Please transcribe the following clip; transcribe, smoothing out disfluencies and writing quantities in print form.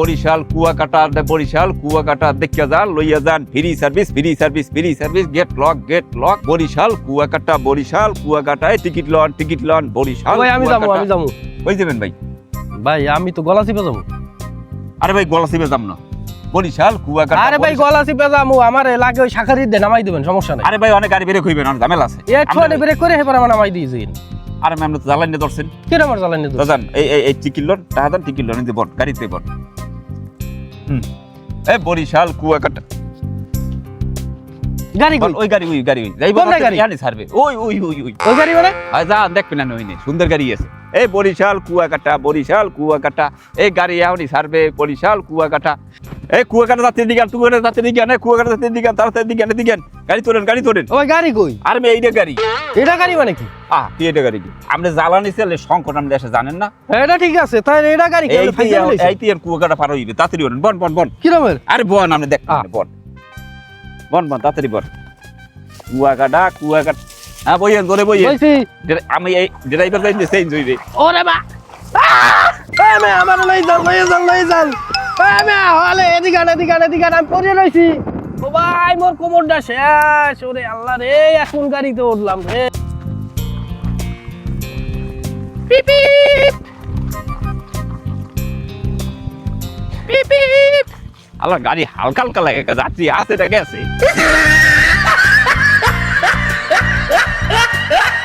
বরিশাল কুয়াকাটা দেখিয়া যান লইয়া যান free service gate lock Barishal কুয়াকাটায় টিকিট লন বরিশাল ভাই আমি যাবো ওই যাবেন ভাই ভাই আমি তো গলা চিপে যাবো। আরে ভাই গলা চিপে যাম না বরিশাল কুয়াকাটা আরে ভাই গলা চিপে যাবো আমার লাগে ওই শাখারি দিয়ে নামাই দিবেন সমস্যা নাই। আরে ভাই অনেক গাড়ি বেরে কইবেন অনেক ঝামেলা আছে একটু ব্রেক করে হেবার আমার নামাই দিয়েছেন। আরে ম্যাম তো জ্বালানি নিয়ে ধরছেন কেন আমার জ্বালানি দিয়েছেন? দাদান এই টিকিট লন টাহাদান টিকিট লন এই বট গাড়িতে বট এই বরিশাল কুয়াকাটা গাড়ি কই? ওই গাড়ি যাইবো কোন গাড়ি? ইয়ানি ছাড়বে ওই ওই গাড়ি মানে আয় যা দেখবেন না ওইনে সুন্দর গাড়ি আছে এই বরিশাল কুয়াকাটা এই গাড়ি এখনই ছাড়বে বরিশাল কুয়াকাটা এই কুয়াকাটা যাত্রী দিগান কুয়াকাটা যাত্রী দিগান তাড়াতাড়ি দিগান গাড়ি তোলেন ওই গাড়ি কই? আর মে এইটা গাড়ি এটা গাড়ি মানে কি? কি এটা গাড়ি কি আপনি জ্বালানি তেলে সংকট আপনি দেশে জানেন না এটা ঠিক আছে তাই এটা গাড়ি কি? এইটি আর কুয়াকাটা পার হইবে তাড়াতাড়ি বন কি রকমের? আরে বন আপনি দেখ বন তাড়াতাড়ি বন কুয়াকাটা হ্যাঁ বইয়েন ধরে বইছি আমি এই ড্রাইভার যাইতে চেঞ্জ হইবে ওরে বা এই মে আমার লই যান এই মে হলে এদিকে আমি পড়ে রইছি। ও ভাই মোর কোমরটা শেষ ওরে আল্লাহ রে এখন গাড়িতে উঠলাম রে। পিপ আল্লাহ গাড়ি হালকা লাগে যাত্রী আছে এটা গেছে